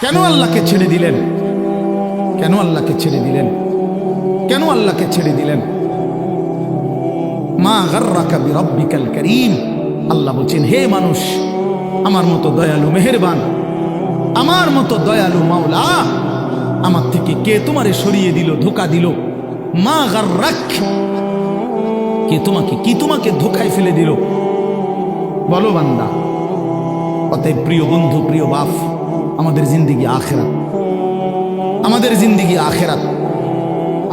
কেন আল্লাহকে ছেড়ে দিলেন? কেন আল্লাহকে ছেড়ে দিলেন? কেন আল্লাহকে ছেড়ে দিলেন? মা গাররাকা বিরাব্বিকাল কারীম। আল্লাহ বলছেন, হে মানুষ, আমার মতো দয়ালু মেহেরবান, আমার মতো দয়ালু মাওলা, আমার থেকে কে তোমারে সরিয়ে দিল, ধোকা দিল? মা গাররাক, কে তোমাকে ধোকায় ফেলে দিল? বলো বান্দা। অতএব প্রিয় বন্ধু, প্রিয় বাপ, আমাদের জিন্দেগি আখেরাত, আমাদের জিন্দেগি আখেরাত,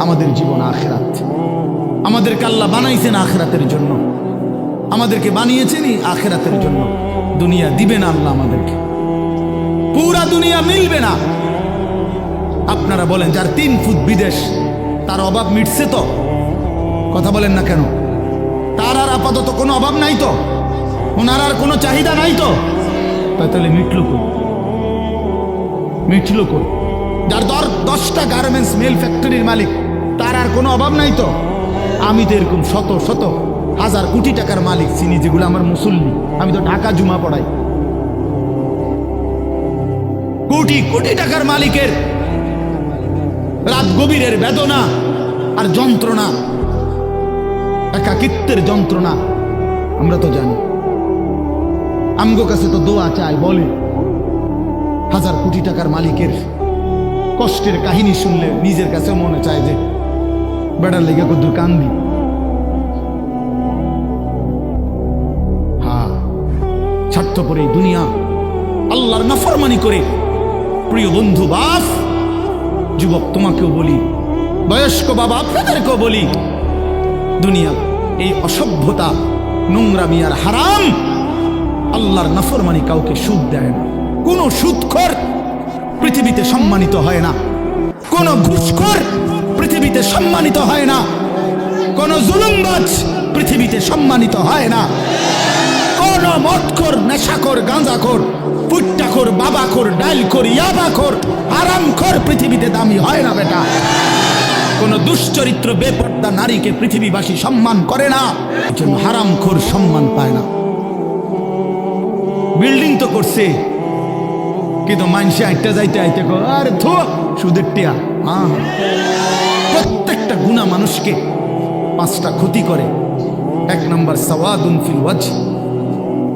আমাদের জীবন আখেরাত। আমাদেরকে আল্লাহ বানাইছেন আখেরাতের জন্য, আমাদেরকে বানিয়েছেনই আখেরাতের জন্য। দুনিয়া দিবে না আল্লাহ আমাদেরকে, পুরা দুনিয়া মিলবে না। আপনারা বলেন, যার 3 ফুট বিদেশ, তার অভাব মিটছে তো? কথা বলেন না কেন? তার আর আপাতত কোনো অভাব নাই তো? ওনার আর কোনো চাহিদা নাই তো? তাহলে মিটল কই? মিটল কই? যার 10টা গার্মেন্টস মেল ফ্যাক্টরির মালিক, তার আর কোনো অভাব নাই তো? আমি তো এরকম শত শত হাজার কোটি টাকার মালিক চিনি, যেগুলো আমার মুসল্লি। আমি তো ঢাকা জুমা পড়াই। কোটি কোটি টাকার মালিকের রাত গভীরের বেদনা আর যন্ত্রণা, একাকিত্বের যন্ত্রণা আমরা তো জানি। আমগো কাছে তো দোয়া চায়, বলে হাজার কোটি টাকার মালিকের কষ্টের কাহিনী শুনলে নিজের কাছে মনে চায় যে বেড়ার লেগে কদ্দুর কান্দি। হ্যাঁ, স্বার্থপর এই দুনিয়া আল্লাহর নাফরমানি করে। প্রিয় বন্ধু, বাপ, যুবক তোমাকেও বলি, বয়স্ক বাবা আপনাদেরকেও বলি, দুনিয়া এই অসভ্যতা, নোংরামি আর হারাম, আল্লাহর নাফরমানি কাউকে সুদ দেয় না। কোন সুদখোর পৃথিবীতে সম্মানিত হয় না, কোন ঘুষখোর পৃথিবীতে সম্মানিত হয় না, কোন জুলুমবাজ পৃথিবীতে সম্মানিত হয় না, কোন মদখোর, নেশাখোর, গাঁজাখোর, পুট্টাখোর, বাবাখোর, ডাইলখোর, ইয়াবাখোর, হারামখোর পৃথিবীতে দামি হয় না বেটা। কোন দুশ্চরিত্র বেপর্দা নারীকে পৃথিবীবাসী সম্মান করে না, এজন্য হারামখোর সম্মান পায় না। বিল্ডিং তো করছে, কিন্তু মানুষে আইটা যাইতে আইতে আরে থো সুদের টিয়া। প্রত্যেকটা গুনাহ মানুষকে 5টা ক্ষতি করে। 1 নাম্বার সাওয়াদুন ফিল ওয়াজহ,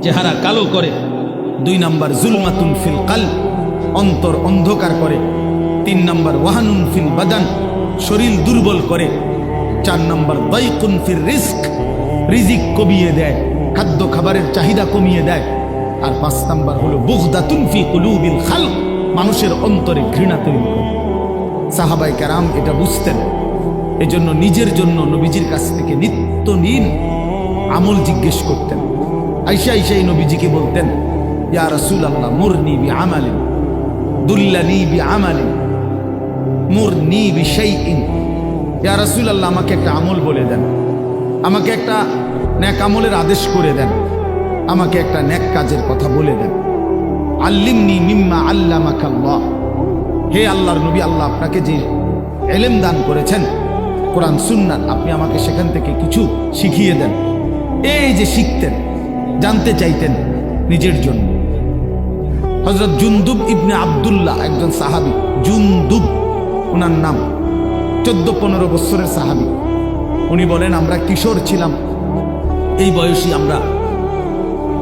চেহারা কালো করে। 2 নাম্বার জুলমাতুন ফিল কলব, অন্তর অন্ধকার করে। 3 নাম্বার ওয়াহানুন ফিল বাদান, শরীর দুর্বল করে। 4 নাম্বার দাইকুন ফির রিজক, রিজিক কমিয়ে দেয়, খাদ্য খাবারের চাহিদা কমিয়ে দেয়। আর 5 নাম্বার হলো বুগদাতুন ফি কুলুবিল খালক, মানুষের অন্তরে ঘৃণা তৈরি করে। সাহাবায়ে কেরাম এটা বুঝতেন, এজন্য নিজের জন্য নবীজির কাছ থেকে নিত্য দিন আমল জিজ্ঞেস করতেন। আয়েশা নবীজিকে বলতেন, ইয়া রাসূলুল্লাহ মুরনি বিআমালিন দুল্লানি বিআমালিন মুরনি বিশাইইন। ইয়া রাসূলুল্লাহ, আমাকে একটা আমল বলে দেন, আমাকে একটা নেক আমলের আদেশ করে দেন, আমাকে একটা নেক কাজের কথা বলে দেন। আল্লিমনি মিম্মা আল্লামাকাল্লাহ, হে আল্লাহর নবী, আল্লাহ আপনাকে যে ইলম দান করেছেন কোরআন সুন্নাত, আপনি আমাকে সেখান থেকে কিছু শিখিয়ে দেন। এই যে শিখতেন, জানতে চাইতেন নিজের জন্য। হযরত জুনদুব ইবনে আব্দুল্লাহ, একজন সাহাবী, জুনদুব ওনার নাম, 14-15 বছরের সাহাবী। উনি বলেন, আমরা কিশোর ছিলাম, এই বয়সী আমরা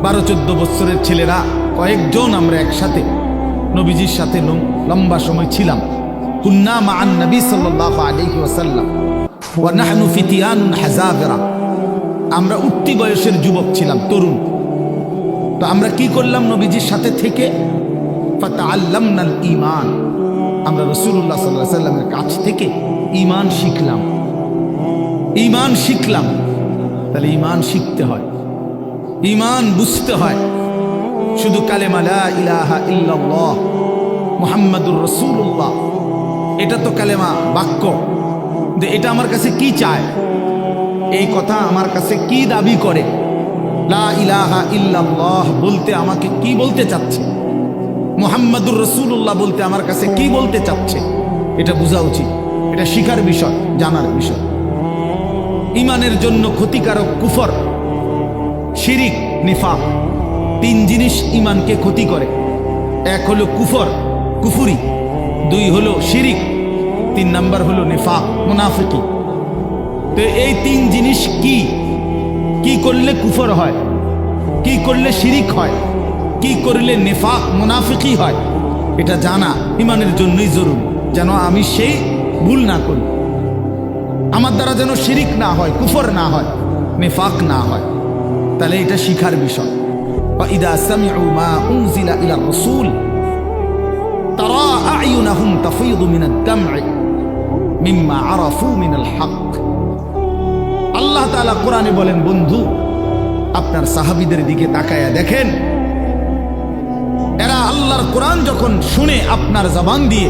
12-14 বছরের ছেলেরা কয়েকজন আমরা একসাথে নবীজির সাথে লম্বা সময় ছিলাম। কুন্না মাআন নবী সাল্লাল্লাহু আলাইহি ওয়াসাল্লাম ওয়া নাহনু ফিতিয়ানুন হাযাবিরা, আমরা উঠতি বয়সের যুবক ছিলাম, তরুণ। তো আমরা কি করলাম? নবীজির সাথে থেকে ফাতাআল্লামনাল ঈমান, আমরা রাসূলুল্লাহ সাল্লাল্লাহু আলাইহি ওয়াসাল্লামের কাছ থেকে ঈমান শিখলাম। ঈমান শিখলাম, তাহলে ঈমান শিখতে হয়, ঈমান বুঝতে হয়। শুধু কালেমা লা ইলাহা ইল্লাল্লাহ মুহাম্মাদুর রাসূলুল্লাহ, এটা তো কালেমা, বাক্য। যে এটা আমার কাছে কি চায়, এই কথা আমার কাছে কি দাবি করে? লা ইলাহা ইল্লাল্লাহ বলতে আমাকে কি বলতে চাচ্ছে? মুহাম্মাদুর রাসূলুল্লাহ বলতে আমার কাছে কি বলতে চাচ্ছে? এটা বোঝা উচিত, এটা শিখার বিষয়, জানার বিষয়। ঈমানের জন্য ক্ষতিকারক কুফর, শিরিক, নিফাক, 3 জিনিস ঈমানকে ক্ষতি করে। এক হলো কুফর, কুফুরি, 2 হলো শিরিক, 3 নাম্বার হলো নিফাক মুনাফিকি। তো এই 3 জিনিস কি কি করলে কুফর হয়, কি করলে শিরিক হয়, কি করলে নিফাক মুনাফিকি হয়, এটা জানা ইমানের জন্যই জরুরি, যেন আমি সেই ভুল না করি, আমার দ্বারা যেন শিরিক না হয়, কুফর না হয়, নিফাক না হয়। তাহলে এটা শিখার বিষয়। وَإِذَا سَمِعُوا مَا أُنزِلَ إِلَى الرَّسُولِ تَرَى أَعْيُنَهُمْ تَفِيضُ مِنَ الدَّمْعِ مِمَّا عَرَفُوا مِنَ الْحَقِّ। আল্লাহ তাআলা কোরআনে বলেন, বন্ধু আপনার সাহাবীদের দিকে তাকায়া দেখেন, এরা আল্লাহর কোরআন যখন শুনে আপনার জবান দিয়ে,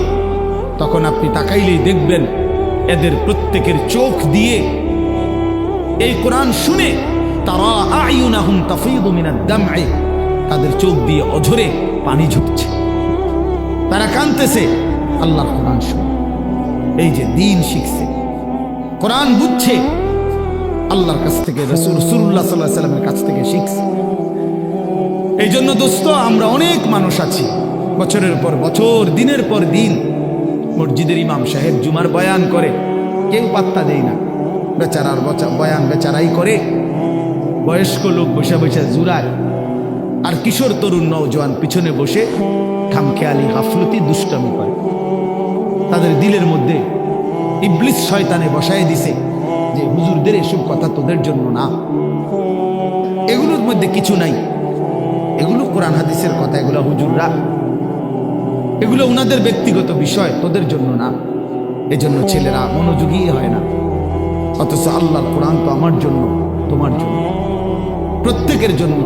তখন আপনি তাকাইলেই দেখবেন এদের প্রত্যেকের চোখ দিয়ে এই কোরআন শুনে তারা আয়ুনাহুম তাফীদু মিনাদ দাম'i, তাদের চোখ দিয়ে অঝরে পানি ঝরছে, তারা কাঁদতেছে আল্লাহর কোরআন শুনে। এই যে দ্বীন শিখছে, কোরআন বুঝছে, আল্লাহর কাছ থেকে, রাসূলুল্লাহ সাল্লাল্লাহু আলাইহি ওয়াসাল্লামের কাছ থেকে শিখছে। এই জন্য দোস্ত, আমরা অনেক মানুষ আছি বছরের পর বছর, দিনের পর দিন মসজিদের ইমাম সাহেব জুমার বয়ান করে, কেউ পাত্তা দেয় না, বেচারার বয়ান বেচারাই করে, বয়স্ক লোক বসে বসে জুরায়, আর কিশোর তরুণ নওজোয়ান পিছনে বসে খামখেয়ালি গাফলতি দুষ্টামি করে। তাদের দিলের মধ্যে ইবলিস শয়তানে বসায় দিছে যে হুজুরদের এসব কথা তোদের জন্য না, এগুলোর মধ্যে কিছু নাই, এগুলো কোরআন হাদিসের কথা, এগুলো হুজুররা, এগুলো ওনাদের ব্যক্তিগত বিষয়, তোদের জন্য না। এজন্য ছেলেরা মনোযোগী হয় না, অথচ আল্লাহর কোরআন তো আমার জন্য, তোমার জন্য, প্রত্যেকের জন্য।